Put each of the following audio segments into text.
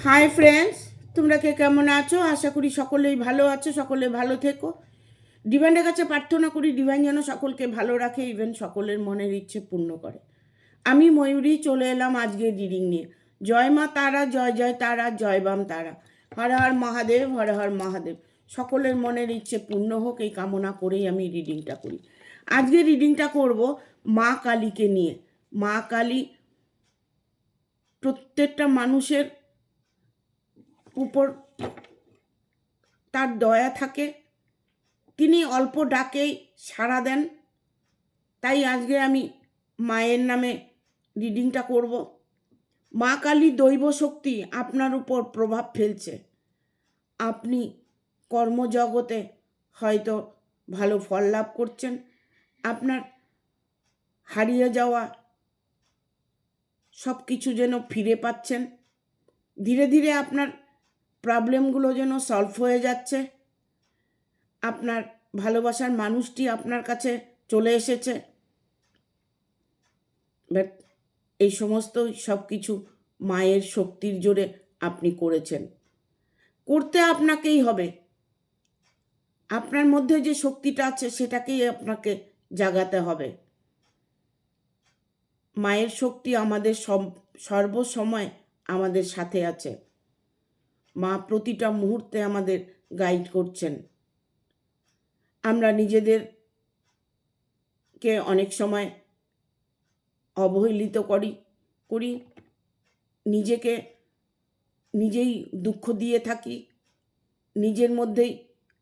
Hi friends, তোমরা কে কেমন আছো? আশা করি সকলেই ভালো আছো, সকলে ভালো থেকো। ডিভাইনের কাছে প্রার্থনা করি ডিভাইন যেন সকলকে ভালো রাখে, ইভেন সকলের মনের ইচ্ছে পূর্ণ করে। আমি ময়ূরী চলে এলাম আজকে রিডিং নিয়ে। জয় মা তারা, জয় জয় তারা, জয় বাম তারা। হর হর মহাদেব, হর হর মহাদেব। সকলের মনের ইচ্ছে পূর্ণ হোক এই কামনা করেই আমি রিডিংটা করি। আজকে রিডিংটা করব মা কালীকে নিয়ে। মা কালী প্রত্যেকটা মানুষের উপর তার দয়া থাকে, তিনি অল্প ডাকেই সাড়া দেন। তাই আজকে আমি মায়ের নামে রিডিংটা করব। মা কালী দৈব শক্তি আপনার উপর প্রভাব ফেলছে। আপনি কর্মজগতে হয়তো ভালো ফল লাভ করছেন, আপনার হারিয়ে যাওয়া সব কিছু যেন ফিরে পাচ্ছেন। ধীরে ধীরে আপনার প্রবলেমগুলো যেন সলভ হয়ে যাচ্ছে। আপনার ভালোবাসার মানুষটি আপনার কাছে চলে এসেছে। বাট এই সমস্ত সব কিছু মায়ের শক্তির জোরে আপনি করেছেন, করতে আপনাকেই হবে। আপনার মধ্যে যে শক্তিটা আছে সেটাকেই আপনাকে জাগাতে হবে। মায়ের শক্তি আমাদের সর্বসময় আমাদের সাথে আছে। মা প্রতিটা মুহূর্তে আমাদের গাইড করছেন। আমরা নিজেদেরকে অনেক সময় অবহেলিত করি, নিজেকে নিজেই দুঃখ দিয়ে থাকি, নিজের মধ্যেই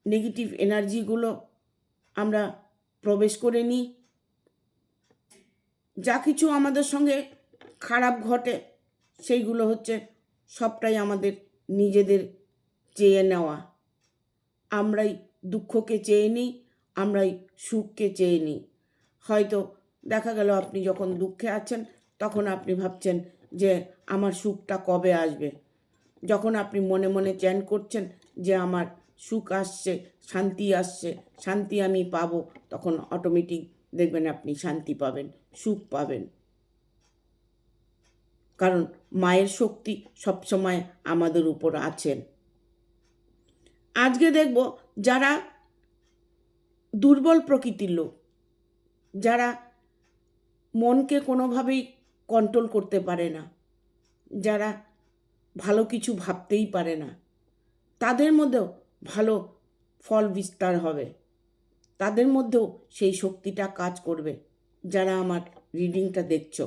নেগেটিভ এনার্জিগুলো আমরা প্রবেশ করে নিই। যা কিছু আমাদের সঙ্গে খারাপ ঘটে সেইগুলো হচ্ছে সবটাই আমাদের নিজেদের চেয়ে নেওয়া। আমরাই দুঃখকে চেয়ে নিই, আমরাই সুখকে চেয়ে নিই। হয়তো দেখা গেল আপনি যখন দুঃখে আছেন তখন আপনি ভাবছেন যে আমার সুখটা কবে আসবে। যখন আপনি মনে মনে চ্যান করছেন যে আমার সুখ আসছে, শান্তি আসছে, শান্তি আমি পাবো, তখন অটোমেটিক দেখবেন আপনি শান্তি পাবেন, সুখ পাবেন। কারণ মায়ের শক্তি সবসময় আমাদের উপর আছেন। আজকে দেখব যারা দুর্বল প্রকৃতির লোক, যারা মনকে কোনোভাবেই কন্ট্রোল করতে পারে না, যারা ভালো কিছু ভাবতেই পারে না, তাদের মধ্যেও ভালো ফল বিস্তার হবে, তাদের মধ্যেও সেই শক্তিটা কাজ করবে। যারা আমার রিডিংটা দেখছো,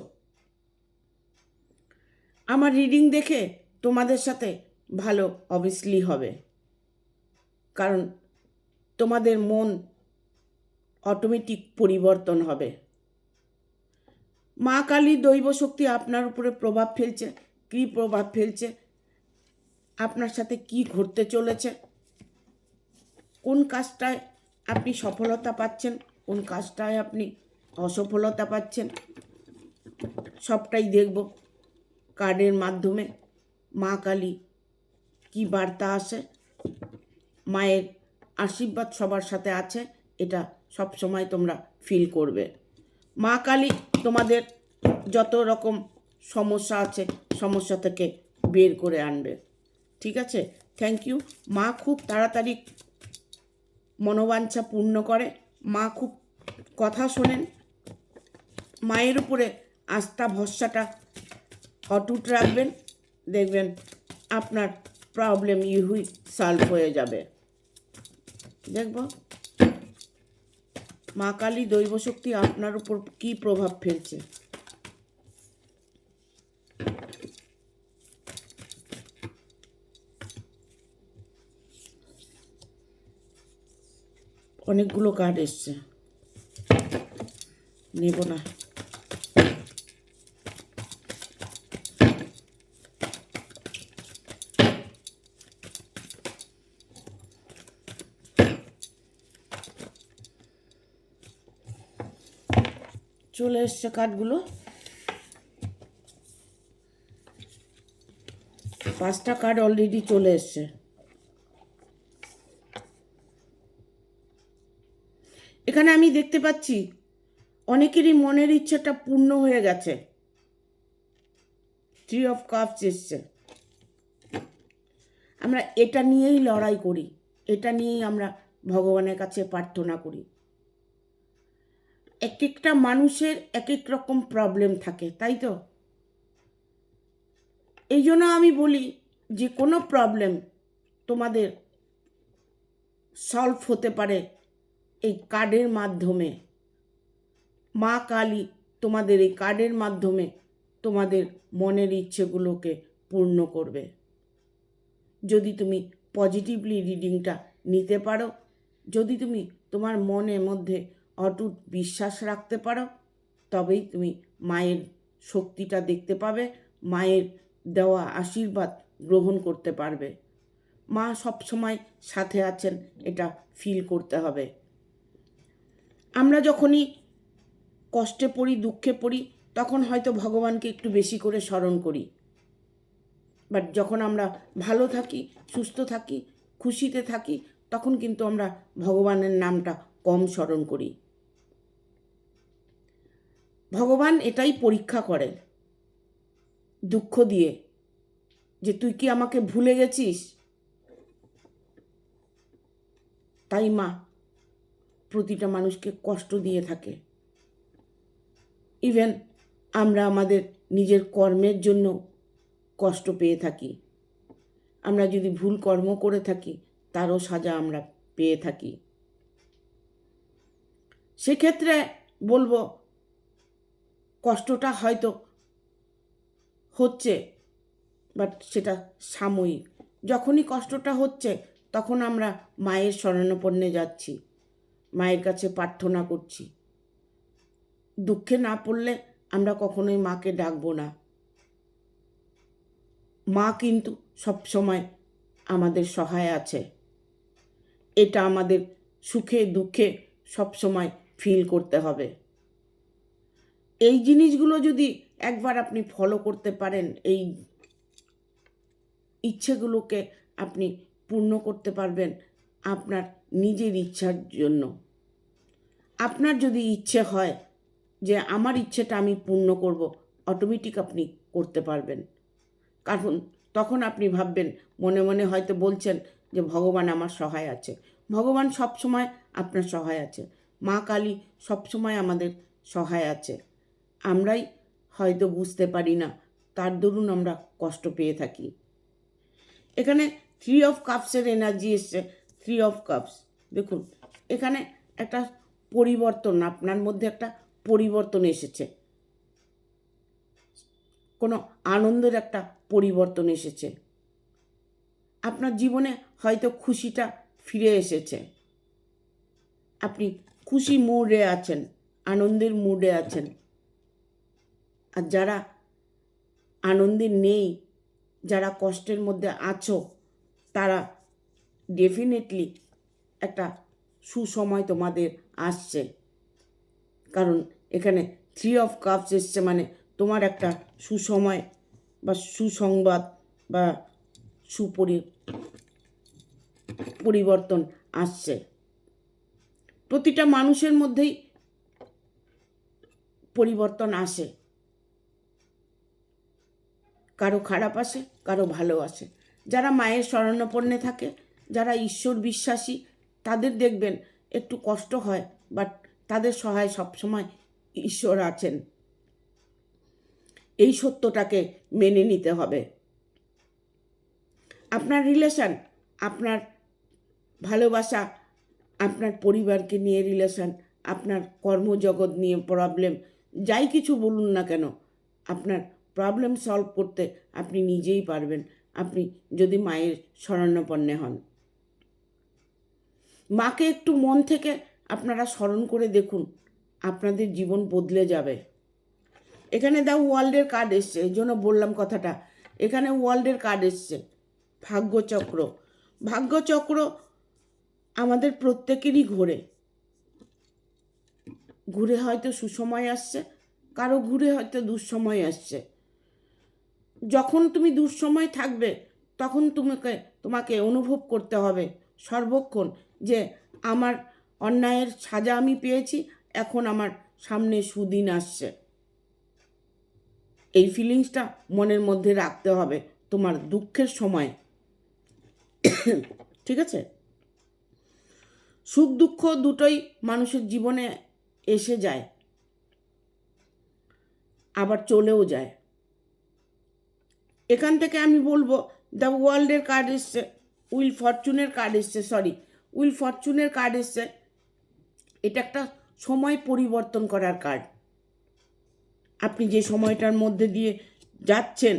আমার রিডিং দেখে তোমাদের সাথে ভালো অবভিয়াসলি হবে, কারণ তোমাদের মন অটোমেটিক পরিবর্তন হবে। মা কালী দৈব শক্তি আপনার উপরে প্রভাব ফেলছে। কী প্রভাব ফেলছে? আপনার সাথে কি ঘটতে চলেছে, কোন কাজটায় আপনি সফলতা পাচ্ছেন, কোন কাজটায় আপনি অসফলতা পাচ্ছেন, সবটাই দেখব কার্ডের মাধ্যমে। মা কালী কি বার্তা আসে, মায়ের আশীর্বাদ সবার সাথে আছে, এটা সব সময় তোমরা ফিল করবে। মা কালী তোমাদের যত রকম সমস্যা আছে সমস্যা থেকে বের করে আনবে। ঠিক আছে, থ্যাংক ইউ। মা খুব তাড়াতাড়ি মনোবাঞ্ছা পূর্ণ করে, মা খুব কথা শোনেন। মায়ের উপরে আস্থা ভরসাটা অটুট রাখবেন, দেখবেন আপনার প্রবলেম ইউই সলভ হয়ে যাবে। দেখব মা কালী দৈব শক্তি আপনার উপর কি প্রভাব ফেলছে। অনেকগুলো কার্ড এসছে, নেব না। চলে এসছে কার্ডগুলো, 5টা কার্ড অলরেডি চলে এসছে। এখানে আমি দেখতে পাচ্ছি অনেকেরই মনের ইচ্ছাটা পূর্ণ হয়ে গেছে। 3 অফ কাপস এসছে। আমরা এটা নিয়েই লড়াই করি, এটা নিয়েই আমরা ভগবানের কাছে প্রার্থনা করি। এক একটা মানুষের এক এক রকম প্রবলেম থাকে, তাই তো? এই জন্য আমি বলি যে কোনো প্রবলেম তোমাদের সলভ হতে পারে এই কার্ডের মাধ্যমে। মা কালী তোমাদের এই কার্ডের মাধ্যমে তোমাদের মনের ইচ্ছেগুলোকে পূর্ণ করবে। যদি তুমি পজিটিভলি রিডিংটা নিতে পারো, যদি তুমি তোমার মনের মধ্যে অটুট বিশ্বাস রাখতে পারো, তবেই তুমি মায়ের শক্তিটা দেখতে পাবে, মায়ের দেওয়া আশীর্বাদ গ্রহণ করতে পারবে। মা সবসময় সাথে আছেন, এটা ফিল করতে হবে। আমরা যখনই কষ্টে পড়ি, দুঃখে পড়ি, তখন হয়তো ভগবানকে একটু বেশি করে স্মরণ করি, বাট যখন আমরা ভালো থাকি, সুস্থ থাকি, খুশিতে থাকি, তখন কিন্তু আমরা ভগবানের নামটা কম স্মরণ করি। ভগবান এটাই পরীক্ষা করে দুঃখ দিয়ে, যে তুই কি আমাকে ভুলে গেছিস? তাই মা প্রতিটা মানুষকে কষ্ট দিয়ে থাকে। ইভেন আমরা আমাদের নিজের কর্মের জন্য কষ্ট পেয়ে থাকি। আমরা যদি ভুল কর্ম করে থাকি, তারও সাজা আমরা পেয়ে থাকি। সেক্ষেত্রে বলবো, কষ্টটা হয়তো হচ্ছে, বাট সেটা সাময়িক। যখনই কষ্টটা হচ্ছে, তখন আমরা মায়ের শরণাপন্নে যাচ্ছি, মায়ের কাছে প্রার্থনা করছি। দুঃখে না পড়লে আমরা কখনোই মাকে ডাকবো না। মা কিন্তু সবসময় আমাদের সহায় আছে, এটা আমাদের সুখে দুঃখে সবসময় ফিল করতে হবে। এই জিনিসগুলো যদি একবার আপনি ফলো করতে পারেন, এই ইচ্ছেগুলোকে আপনি পূর্ণ করতে পারবেন আপনার নিজের ইচ্ছার জন্য। আপনার যদি ইচ্ছে হয় যে আমার ইচ্ছেটা আমি পূর্ণ করব, অটোমেটিক আপনি করতে পারবেন। কারণ তখন আপনি ভাববেন, মনে মনে হয়তো বলছেন যে ভগবান আমার সহায় আছে। ভগবান সবসময় আপনার সহায় আছে, মা কালী সবসময় আমাদের সহায় আছে। আমরাই হয়তো বুঝতে পারি না, তার দরুন আমরা কষ্ট পেয়ে থাকি। এখানে 3 অফ কাপসের এনার্জি এসছে। 3 অফ কাপস, দেখুন এখানে একটা পরিবর্তন, আপনার মধ্যে একটা পরিবর্তন এসেছে, কোনো আনন্দের একটা পরিবর্তন এসেছে। আপনার জীবনে হয়তো খুশিটা ফিরে এসেছে, আপনি খুশি মুডে আছেন, আনন্দের মুডে আছেন। আর যারা আনন্দে নেই, যারা কষ্টের মধ্যে আছো, তারা ডেফিনেটলি একটা সুসময় তোমাদের আসছে। কারণ এখানে 3 অফ কাপস এসছে, মানে তোমার একটা সুসময় বা সুসংবাদ বা পরিবর্তন আসছে। প্রতিটা মানুষের মধ্যেই পরিবর্তন আসে, কারো খারাপ আসে, কারো ভালো আসে। যারা মায়ের শরণাপন্নে থাকে, যারা ঈশ্বর বিশ্বাসী, তাদের দেখবেন একটু কষ্ট হয়, বাট তাদের সহায় সবসময় ঈশ্বর আছেন। এই সত্যটাকে মেনে নিতে হবে। আপনার রিলেশন, আপনার ভালোবাসা, আপনার পরিবারকে নিয়ে রিলেশন, আপনার কর্মজগৎ নিয়ে প্রবলেম, যাই কিছু বলুন না কেন, আপনার প্রবলেম সলভ করতে আপনি নিজেই পারবেন, আপনি যদি মায়ের শরণাপন্নে হন। মাকে একটু মন থেকে আপনারা স্মরণ করে দেখুন, আপনাদের জীবন বদলে যাবে। এখানে ওয়ার্ল্ডের কার্ড এসছে, এই জন্য বললাম কথাটা। এখানে ওয়ার্ল্ডের কার্ড এসছে, ভাগ্যচক্র। ভাগ্যচক্র আমাদের প্রত্যেকেরই ঘোরে, ঘুরে হয়তো সুসময় আসছে, কারো ঘুরে হয়তো দুঃসময় আসছে। যখন তুমি দুঃসময় থাকবে, তখন তোমাকে অনুভব করতে হবে সর্বক্ষণ যে আমার অন্যায়ের সাজা আমি পেয়েছি, এখন আমার সামনে সুদিন আসছে। এই ফিলিংসটা মনের মধ্যে রাখতে হবে তোমার দুঃখের সময়। ঠিক আছে? সুখ দুঃখ দুটোই মানুষের জীবনে এসে যায়, আবার চলেও যায়। এখান থেকে আমি বলবো দ্য ওয়ার্ল্ডের কার্ড এসছে, উইল ফরচুনের কার্ড এসছে, উইল ফরচুনের কার্ড এসছে। এটা একটা সময় পরিবর্তন করার কার্ড। আপনি যে সময়টার মধ্যে দিয়ে যাচ্ছেন,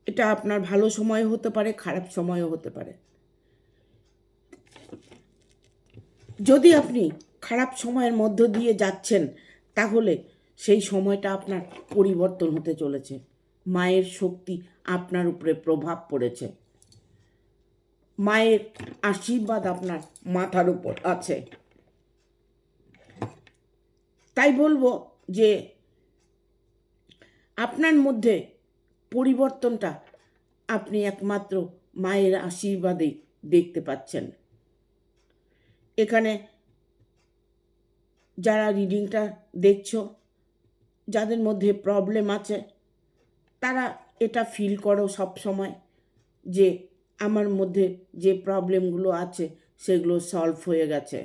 এটা আপনার ভালো সময় হতে পারে, খারাপ সময়ও হতে পারে। যদি আপনি খারাপ সময়ের মধ্য দিয়ে যাচ্ছেন, তাহলে সেই সময়টা আপনার পরিবর্তন হতে চলেছে। মায়ের শক্তি আপনার উপরে প্রভাব পড়েছে, মায়ের আশীর্বাদ আপনার মাথার উপর আছে। তাই বলবো যে আপনার মধ্যে পরিবর্তনটা আপনি একমাত্র মায়ের আশীর্বাদেই দেখতে পাচ্ছেন। এখানে যারা রিডিংটা দেখছো, যাদের মধ্যে প্রবলেম আছে, তারা এটা ফিল করো সব সময় যে আমার মধ্যে যে প্রবলেমগুলো আছে সেগুলো সলভ হয়ে গেছে।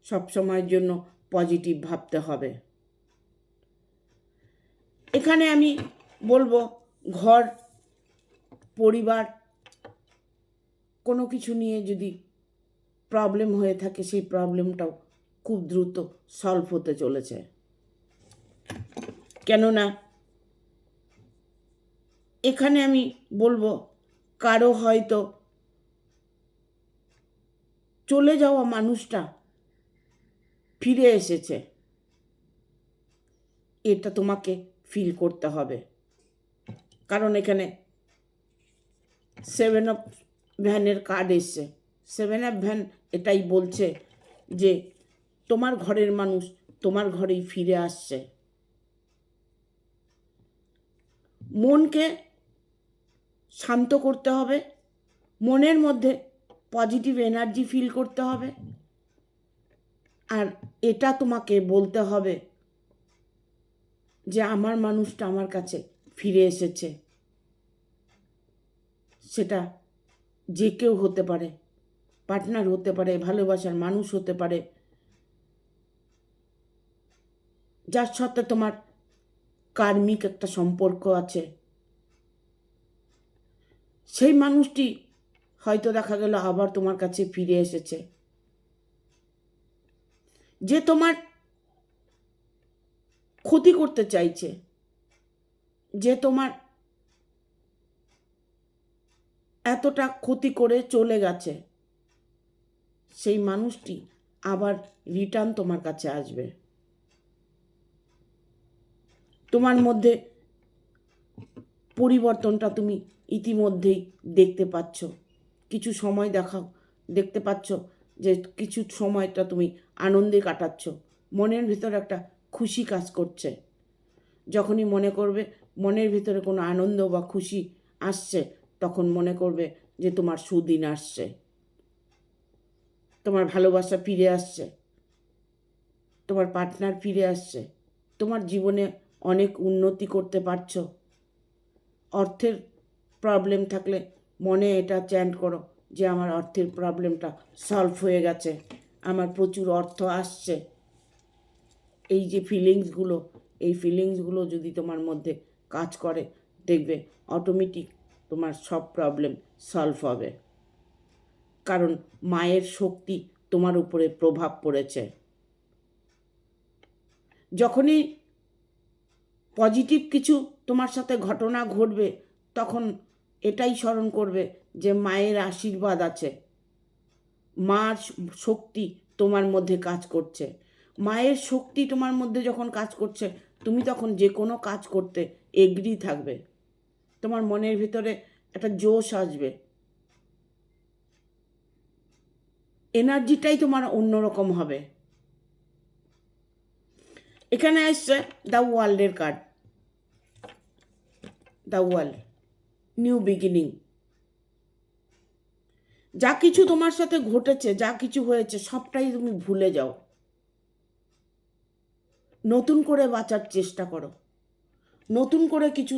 সব সময়ের জন্য পজিটিভ ভাবতে হবে। এখানে আমি বলবো ঘর পরিবার কোনো কিছু নিয়ে যদি প্রবলেম হয়ে থাকে, সেই প্রবলেমটাও খুব দ্রুত সলভ হতে চলেছে। কেননা এখানে আমি বলবো কারো হয়তো চলে যাওয়া মানুষটা ফিরে এসেছে, এটা তোমাকে ফিল করতে হবে। কারণ এখানে 7 অফ ভ্যানের কার্ড এসছে। 7 অফ ভ্যান এটাই বলছে যে তোমার ঘরের মানুষ তোমার ঘরেই ফিরে আসছে। মনকে শান্ত করতে হবে, মনের মধ্যে পজিটিভ এনার্জি ফিল করতে হবে, আর এটা তোমাকে বলতে হবে যে আমার মানুষটা আমার কাছে ফিরে এসেছে। সেটা যে কেউ হতে পারে, পার্টনার হতে পারে, ভালোবাসার মানুষ হতে পারে, যার সাথে তোমার কার্মিক একটা সম্পর্ক আছে। সেই মানুষটি হয়তো দেখা গেল আবার তোমার কাছে ফিরে এসেছে। যে তোমার ক্ষতি করতে চাইছে, যে তোমার এতটা ক্ষতি করে চলে গেছে, সেই মানুষটি আবার রিটার্ন তোমার কাছে আসবে। তোমার মধ্যে পরিবর্তনটা তুমি ইতিমধ্যেই দেখতে পাচ্ছ। কিছু সময় দেখতে পাচ্ছ যে কিছু সময়টা তুমি আনন্দে কাটাচ্ছ, মনের ভিতরে একটা খুশি কাজ করছে। যখনই মনে করবে মনের ভিতরে কোনো আনন্দ বা খুশি আসছে, তখন মনে করবে যে তোমার সুদিন আসছে, তোমার ভালোবাসা ফিরে আসছে, তোমার পার্টনার ফিরে আসছে, তোমার জীবনে অনেক উন্নতি করতে পারছো। অর্থের প্রবলেম থাকলে মনে এটা চ্যান্ট করো যে আমার অর্থের প্রবলেমটা সলভ হয়ে গেছে, আমার প্রচুর অর্থ আসছে। এই যে ফিলিংসগুলো, এই ফিলিংসগুলো যদি তোমার মধ্যে কাজ করে, দেখবে অটোমেটিক তোমার সব প্রবলেম সলভ হবে। কারণ মায়ের শক্তি তোমার উপরে প্রভাব পড়েছে। যখনই পজিটিভ কিছু তোমার সাথে ঘটনা ঘটবে, তখন এটাই স্মরণ করবে যে মায়ের আশীর্বাদ আছে, মার শক্তি তোমার মধ্যে কাজ করছে। মায়ের শক্তি তোমার মধ্যে যখন কাজ করছে, তুমি তখন যে কোনো কাজ করতে এগ্রি থাকবে। তোমার মনের ভিতরে একটা জোশ আসবে, এনার্জিটাই তোমার অন্যরকম হবে। এখানে আসছে দ্য ওয়ার্ল্ডের card. The world, new beginning. যা কিছু তোমার সাথে ঘটেছে, যা কিছু হয়েছে, সবটাই তুমি ভুলে যাও, নতুন করে বাঁচার চেষ্টা করো, নতুন করে কিছু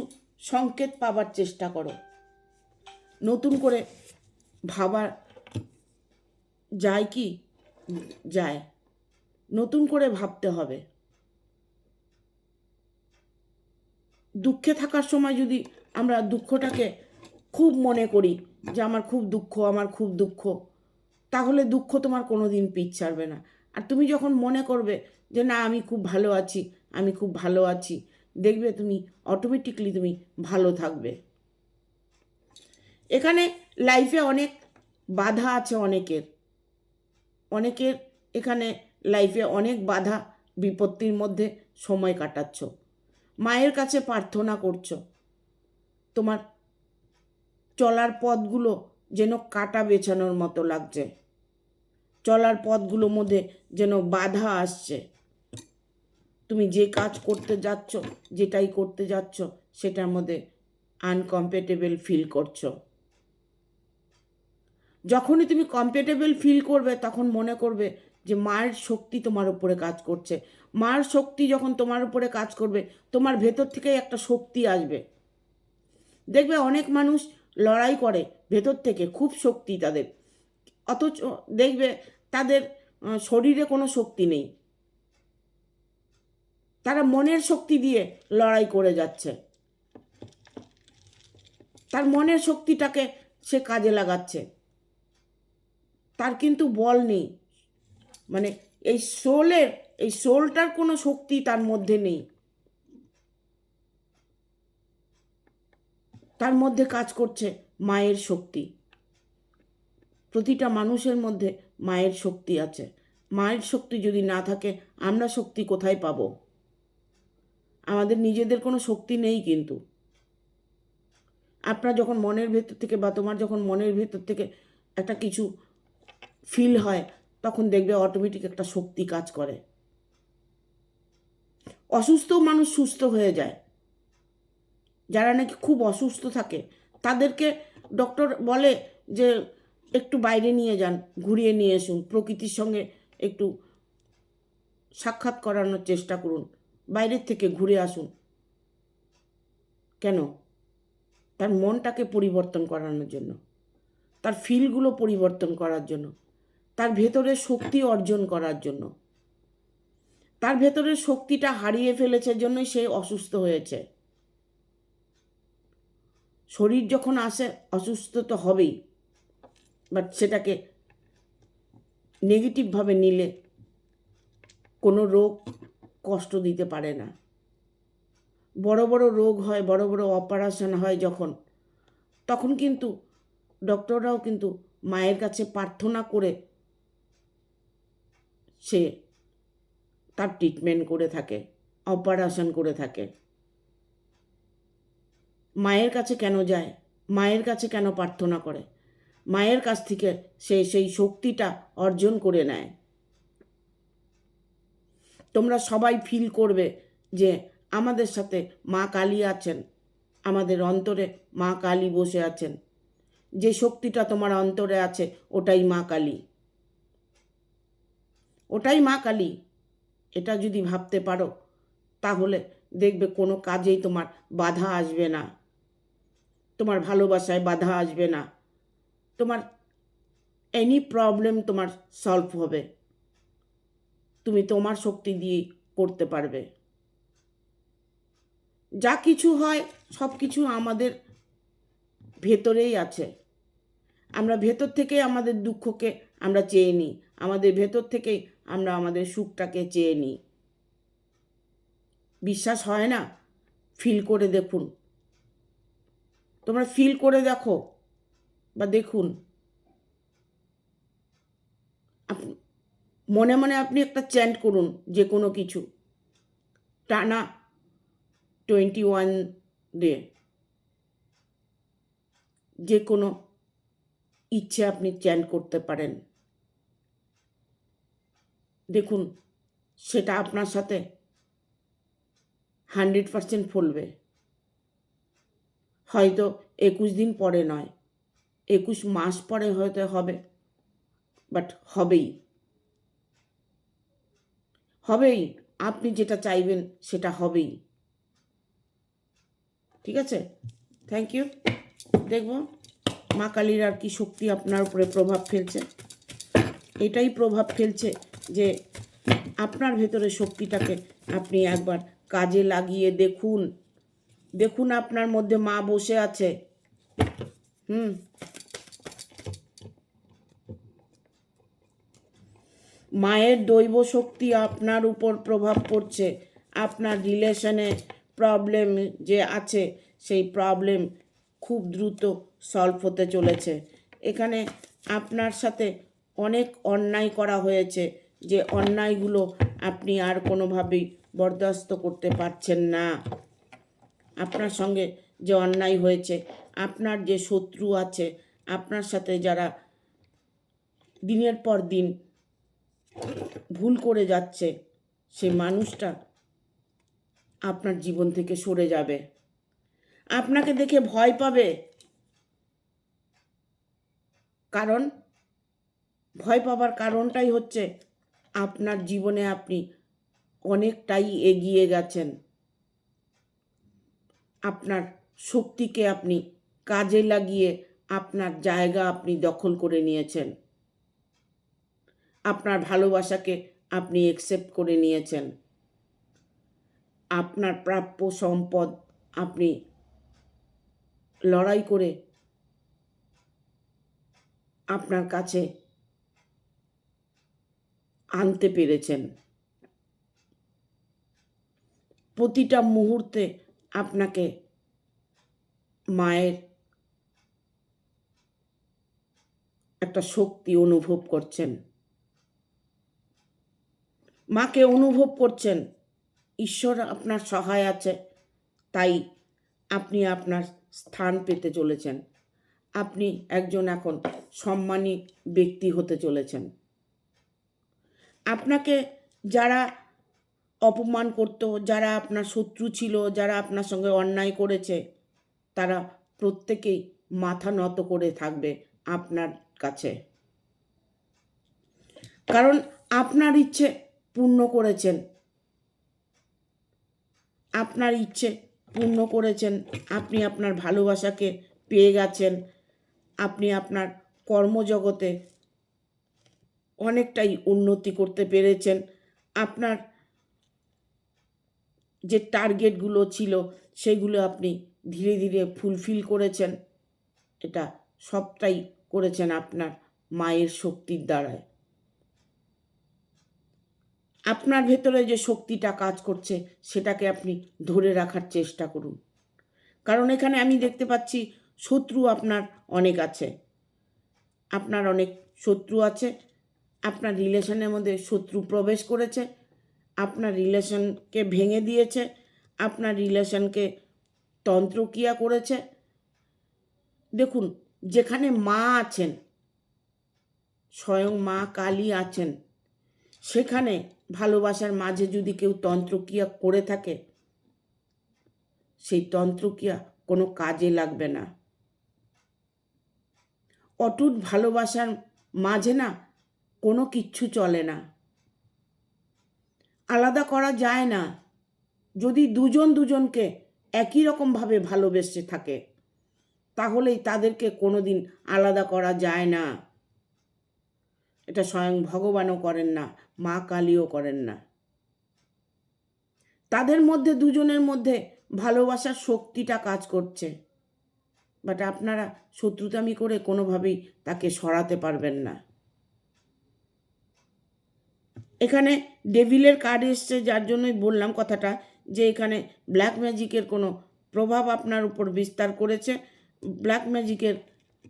সংকেত পাবার চেষ্টা করো। নতুন করে ভাবা যায় কি? যায়। নতুন করে ভাবতে হবে। দুঃখে থাকার সময় যদি আমরা দুঃখটাকে খুব মনে করি যে আমার খুব দুঃখ, আমার খুব দুঃখ, তাহলে দুঃখ তোমার কোনো দিন পিছ ছাড়বে না। আর তুমি যখন মনে করবে যে না আমি খুব ভালো আছি, আমি খুব ভালো আছি, দেখবে তুমি অটোমেটিকলি তুমি ভালো থাকবে। এখানে লাইফে অনেক বাধা আছে অনেকের এখানে লাইফে অনেক বাধা বিপত্তির মধ্যে সময় কাটাচ্ছ। মায়ের কাছে প্রার্থনা করছো তোমার চলার পথগুলো যেন কাটা বেছানোর মতো লাগছে, চলার পথগুলোর মধ্যে যেন বাধা আসছে। তুমি যে কাজ করতে যাচ্ছ, যেটাই করতে যাচ্ছ, সেটার মধ্যে আনকমফর্টেবল ফিল করছো। যখনই তুমি কমফর্টেবল ফিল করবে তখন মনে করবে যে মায়ের শক্তি তোমার উপরে কাজ করছে। মায়ের শক্তি যখন তোমার উপরে কাজ করবে, তোমার ভেতর থেকেই একটা শক্তি আসবে। দেখবে অনেক মানুষ লড়াই করে ভেতর থেকে, খুব শক্তি তাদের, অথচ দেখবে তাদের শরীরে কোনো শক্তি নেই। তারা মনের শক্তি দিয়ে লড়াই করে যাচ্ছে, তার মনের শক্তিটাকে সে কাজে লাগাচ্ছে, তার কিন্তু বল নেই। মানে এই সোলটার কোনো শক্তি তার মধ্যে নেই। তার মধ্যে কাজ করছে মায়ের শক্তি। প্রতিটা মানুষের মধ্যে মায়ের শক্তি আছে। মায়ের শক্তি যদি না থাকে, আমরা শক্তি কোথায় পাবো? আমাদের নিজেদের কোনো শক্তি নেই। কিন্তু আপনার যখন মনের ভেতর থেকে বা তোমার যখন মনের ভেতর থেকে একটা কিছু ফিল হয়, তখন দেখবে অটোমেটিক একটা শক্তি কাজ করে। অসুস্থ মানুষ সুস্থ হয়ে যায়। যারা নাকি খুব অসুস্থ থাকে তাদেরকে ডক্টর বলে যে একটু বাইরে নিয়ে যান, ঘুরিয়ে নিয়ে আসুন, প্রকৃতির সঙ্গে একটু সাক্ষাৎ করানোর চেষ্টা করুন, বাইরের থেকে ঘুরে আসুন। কেন? তার মনটাকে পরিবর্তন করানোর জন্য, তার ফিলগুলো পরিবর্তন করার জন্য, তার ভেতরের শক্তি অর্জন করার জন্য। তার ভেতরের শক্তিটা হারিয়ে ফেলেছে জন্যই সে অসুস্থ হয়েছে। শরীর যখন আসে অসুস্থ তো হবেই, বাট সেটাকে নেগেটিভভাবে নিলে কোনো রোগ কষ্ট দিতে পারে না। বড় বড় রোগ হয়, বড় বড় অপারেশন হয় যখন, তখন কিন্তু ডক্টররাও কিন্তু মায়ের কাছে প্রার্থনা করে সে তার ট্রিটমেন্ট করে থাকে, অপারেশন করে থাকে। মায়ের কাছে কেন যায়? মায়ের কাছে কেন প্রার্থনা করে? মায়ের কাছ থেকে সে সেই শক্তিটা অর্জন করে নেয়। তোমরা সবাই ফিল করবে যে আমাদের সাথে মা কালী আছেন, আমাদের অন্তরে মা কালী বসে আছেন। যে শক্তিটা তোমার অন্তরে আছে ওটাই মা কালী, ওটাই মা কালী। এটা যদি ভাবতে পারো তাহলে দেখবে কোনো কাজেই তোমার বাধা আসবে না, তোমার ভালোবাসায় বাধা আসবে না, তোমার এনি প্রবলেম তোমার সলভ হবে। তুমি তোমার শক্তি দিয়ে করতে পারবে। যা কিছু হয় সব কিছু আমাদের ভেতরেই আছে। আমরা ভেতর থেকেই আমাদের দুঃখকে আমরা চেয়ে নিই, আমাদের ভেতর থেকেই আমরা আমাদের সুখটাকে চেয়ে নিই। বিশ্বাস হয় না? ফিল করে দেখুন, তোমরা ফিল করে দেখো বা দেখুন। মনে মনে আপনি একটা চ্যান্ট করুন যে কোনো কিছু, টানা 21 ডে যে কোনো ইচ্ছে আপনি চ্যান্ট করতে পারেন। দেখুন সেটা আপনার সাথে 100% ফলবে। হয়তো 21 দিন পরে নয়, 21 মাস পরে হয়তো হবে, বাট হবেই হবেই। আপনি যেটা চাইবেন সেটা হবেই। ঠিক আছে? Thank you. দেখব মা কালীর আর কি শক্তি আপনার উপরে প্রভাব ফেলছে? এটাই প্রভাব ফেলছে যে আপনার ভেতরে শক্তিটাকে আপনি একবার কাজে লাগিয়ে দেখুন। দেখুন আপনার মধ্যে মা বসে আছে। মায়ের দৈব শক্তি আপনার উপর প্রভাব পড়ছে। আপনার রিলেশনে প্রবলেম যে আছে সেই প্রবলেম খুব দ্রুত সলভ হতে চলেছে। এখানে আপনার সাথে অনেক অন্যায় করা হয়েছে, যে অন্যায়গুলো আপনি আর কোনোভাবেই বরদাস্ত করতে পারছেন না। আপনার সঙ্গে যে অন্যায় হয়েছে, আপনার যে শত্রু আছে, আপনার সাথে যারা দিনের পর দিন ভুল করে যাচ্ছে, সেই মানুষটা আপনার জীবন থেকে সরে যাবে। আপনাকে দেখে ভয় পাবে, কারণ ভয় পাবার কারণটাই হচ্ছে আপনার জীবনে আপনি অনেকটাই এগিয়ে গেছেন। আপনার শক্তিকে আপনি কাজে লাগিয়ে আপনার জায়গা আপনি দখল করে নিয়েছেন। আপনার ভালোবাসাকে আপনি অ্যাকসেপ্ট করে নিয়েছেন। আপনার প্রাপ্য সম্পদ আপনি লড়াই করে আপনার কাছে আনতে পেরেছেন। প্রতিটা মুহূর্তে আপনাকে মায়ের একটা শক্তি অনুভব করছেন, মাকে অনুভব করছেন। ঈশ্বর আপনার সহায় আছে, তাই আপনি আপনার স্থান পেতে চলেছেন। আপনি একজন এখন সম্মানী ব্যক্তি হতে চলেছেন। আপনাকে যারা অপমান করত, যারা আপনার শত্রু ছিল, যারা আপনার সঙ্গে অন্যায় করেছে, তারা প্রত্যেকেই মাথা নত করে থাকবে আপনার কাছে, কারণ আপনার ইচ্ছে পূর্ণ করেছেন। আপনার ইচ্ছে পূর্ণ করেছেন, আপনি আপনার ভালোবাসাকে পেয়ে গেছেন। আপনি আপনার কর্মজগতে অনেকটাই উন্নতি করতে পেরেছেন। আপনার যে টার্গেটগুলো ছিল সেগুলো আপনি ধীরে ধীরে ফুলফিল করেছেন। এটা সবটাই করেছেন আপনার মায়ের শক্তির দ্বারায়। আপনার ভেতরে যে শক্তিটা কাজ করছে সেটাকে আপনি ধরে রাখার চেষ্টা করুন, কারণ এখানে আমি দেখতে পাচ্ছি শত্রু আপনার অনেক আছে। আপনার অনেক শত্রু আছে। আপনার রিলেশনের মধ্যে শত্রু প্রবেশ করেছে, আপনার রিলেশনকে ভেঙে দিয়েছে, আপনার রিলেশনকে তন্ত্রক্রিয়া করেছে। দেখুন, যেখানে মা আছেন, স্বয়ং মা কালী আছেন, সেখানে ভালোবাসার মাঝে যদি কেউ তন্ত্রক্রিয়া করে থাকে, সেই তন্ত্রক্রিয়া কোনো কাজে লাগবে না। অটুট ভালোবাসার মাঝে না কোনো কিচ্ছু চলে না, আলাদা করা যায় না। যদি দুজন দুজনকে একই রকমভাবে ভালোবেসে থাকে, তাহলেই তাদেরকে কোনোদিন আলাদা করা যায় না। এটা স্বয়ং ভগবানও করেন না, মা কালীও করেন না। তাদের মধ্যে, দুজনের মধ্যে ভালোবাসার শক্তিটা কাজ করছে, বাট আপনারা শত্রুতামি করে কোনোভাবেই তাকে সরাতে পারবেন না। এখানে ডেভিলের কার্ড এসছে, যার জন্যই বললাম কথাটা, যে এখানে ব্ল্যাক ম্যাজিকের কোনো প্রভাব আপনার উপর বিস্তার করেছে। ব্ল্যাক ম্যাজিকের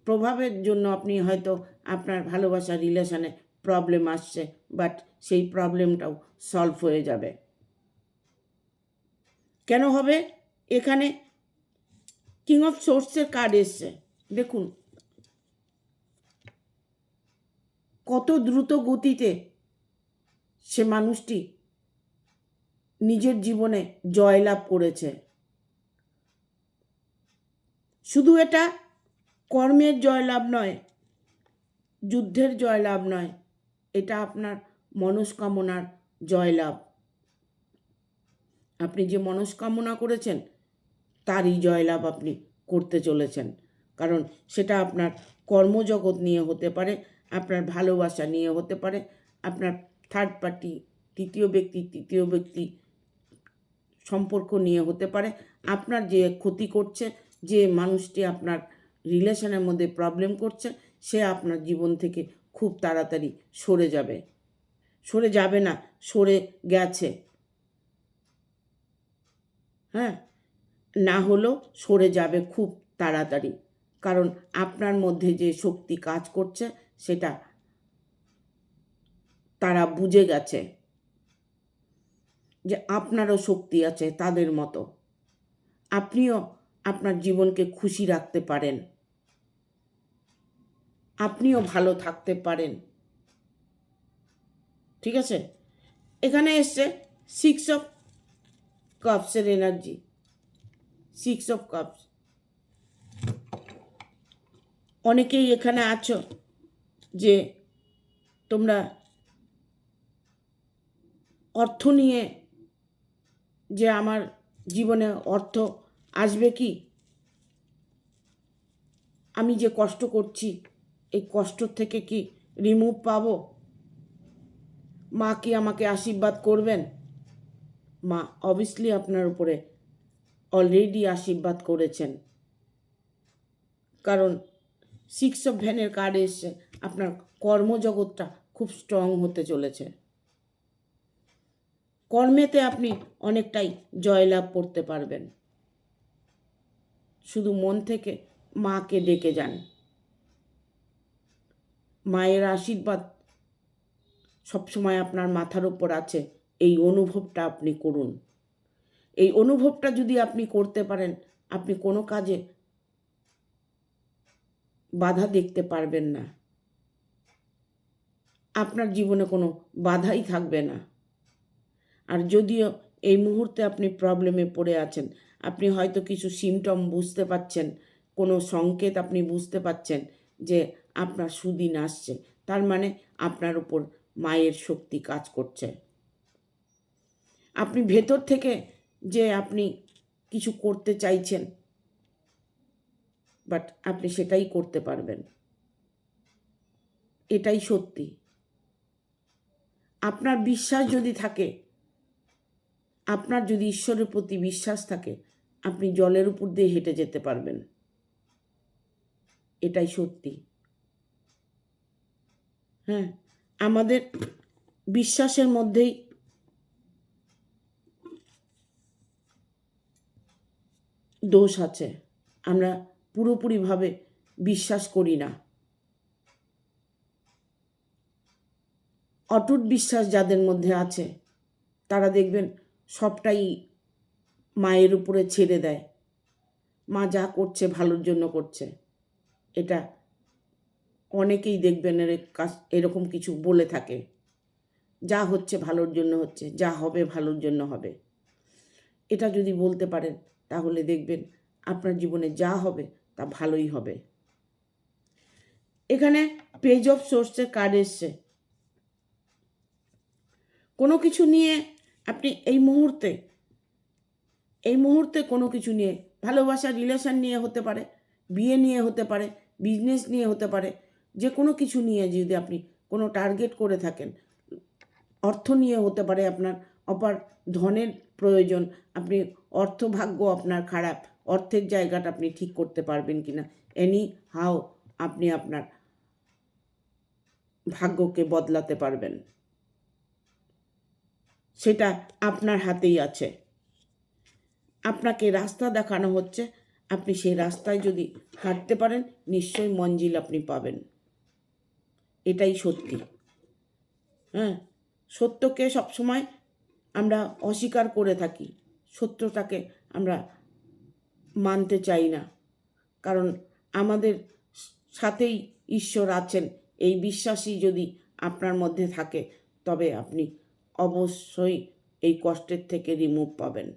প্রভাবের জন্য আপনি হয়তো আপনার ভালোবাসা রিলেশনে প্রবলেম আসছে, বাট সেই প্রবলেমটাও সলভ হয়ে যাবে। কেন হবে? এখানে কিং অফ সোর্সের কার্ড এসছে। দেখুন কত দ্রুত গতিতে সে মানুষটি নিজের জীবনে জয়লাভ করেছে। শুধু এটা কর্মের জয়লাভ নয়, যুদ্ধের জয়লাভ নয়, এটা আপনার মনস্কামনার জয়লাভ। আপনি যে মনস্কামনা করেছেন তারই জয়লাভ আপনি করতে চলেছেন, কারণ সেটা আপনার কর্মজগৎ নিয়ে হতে পারে, আপনার ভালোবাসা নিয়ে হতে পারে, আপনার থার্ড পার্টি, তৃতীয় ব্যক্তি সম্পর্ক নিয়ে হতে পারে। আপনার যে ক্ষতি করছে, যে মানুষটি আপনার রিলেশনের মধ্যে প্রবলেম করছে, সে আপনার জীবন থেকে খুব তাড়াতাড়ি সরে যাবে। সরে যাবে না, সরে গেছে। হ্যাঁ, না হলেও সরে যাবে খুব তাড়াতাড়ি, কারণ আপনার মধ্যে যে শক্তি কাজ করছে সেটা তারা বুঝে গেছে যে আপনারও শক্তি আছে তাদের মতো। আপনিও আপনার জীবনকে খুশি রাখতে পারেন, আপনিও ভালো থাকতে পারেন। ঠিক আছে, এখানে এসছে 6 অফ কাপসের এনার্জি। 6 অফ কাপস, অনেকেই এখানে আছো যে তোমরা অর্থ নিয়ে, যে আমার জীবনে অর্থ আসবে কি, আমি যে কষ্ট করছি এই কষ্ট থেকে কি রিমুভ পাবো, মা কি আমাকে আশীর্বাদ করবেন? মা অবভিয়াসলি আপনার উপরে অলরেডি আশীর্বাদ করেছেন, কারণ 6 অফ ভ্যানের কার্ড এসছে। আপনার কর্মজগৎটা খুব স্ট্রং হতে চলেছে, কর্মেতে আপনি অনেকটাই জয়লাভ করতে পারবেন। শুধু মন থেকে মাকে ডেকে যান, মায়ের আশীর্বাদ সবসময় আপনার মাথার উপর আছে, এই অনুভবটা আপনি করুন। এই অনুভবটা যদি আপনি করতে পারেন, আপনি কোনো কাজে বাধা দেখতে পারবেন না, আপনার জীবনে কোনো বাধাই থাকবে না। আর যদিও এই মুহূর্তে আপনি প্রবলেমে পড়ে আছেন, আপনি হয়তো কিছু সিমটম বুঝতে পাচ্ছেন, কোনো সংকেত আপনি বুঝতে পাচ্ছেন যে আপনার সুদিন আসছে, তার মানে আপনার উপর মায়ের শক্তি কাজ করছে। আপনি ভেতর থেকে যে আপনি কিছু করতে চাইছেন, বাট আপনি সেটাই করতে পারবেন, এটাই সত্যি। আপনার বিশ্বাস যদি থাকে, আপনার যদি ঈশ্বরের প্রতি বিশ্বাস থাকে, আপনি জলের উপর দিয়ে হেঁটে যেতে পারবেন, এটাই সত্যি। হ্যাঁ, আমাদের বিশ্বাসের মধ্যেই দোষ আছে, আমরা পুরোপুরিভাবে বিশ্বাস করি না। অটুট বিশ্বাস যাদের মধ্যে আছে তারা দেখবেন সবটাই মায়ের উপরে ছেড়ে দেয়, মা যা করছে ভালোর জন্য করছে। এটা অনেকেই দেখবেন এরকম কিছু বলে থাকে, যা হচ্ছে ভালোর জন্য হচ্ছে, যা হবে ভালোর জন্য হবে। এটা যদি বলতে পারেন তাহলে দেখবেন আপনার জীবনে যা হবে তা ভালোই হবে। এখানে পেজ অফ সোর্সের কার্ড এসছে। কোনো কিছু নিয়ে আপনি এই মুহূর্তে কোনো কিছু নিয়ে, ভালোবাসা রিলেশন নিয়ে হতে পারে, বিয়ে নিয়ে হতে পারে, বিজনেস নিয়ে হতে পারে, যে কোনো কিছু নিয়ে যদি আপনি কোনো টার্গেট করে থাকেন, অর্থ নিয়ে হতে পারে, আপনার অপার ধনের প্রয়োজন, আপনি অর্থভাগ্য আপনার খারাপ, অর্থের জায়গাটা আপনি ঠিক করতে পারবেন কিনা, এনি হাও আপনি আপনার ভাগ্যকে বদলাতে পারবেন, সেটা আপনার হাতেই আছে। আপনাকে রাস্তা দেখানো হচ্ছে, আপনি সেই রাস্তায় যদি হাঁটতে পারেন নিশ্চয়ই মঞ্জিল আপনি পাবেন, এটাই সত্যি। হ্যাঁ, সত্যকে সবসময় আমরা অস্বীকার করে থাকি, সত্যটাকে আমরা মানতে চাই না, কারণ আমাদের সাথেই ঈশ্বর আছেন এই বিশ্বাসই যদি আপনার মধ্যে থাকে, তবে আপনি অবশ্যই এই কষ্টের থেকে রিমুভ পাবেন।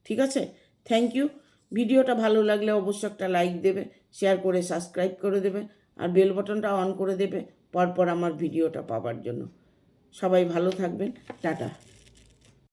ঠিক আছে, থ্যাংক ইউ। ভিডিওটা ভালো লাগলে অবশ্যই একটা লাইক দেবে, শেয়ার করে সাবস্ক্রাইব করে দেবে, আর বেল বাটনটা অন করে দেবে পরপর আমার ভিডিওটা পাওয়ার জন্য। সবাই ভালো থাকবেন, টাটা।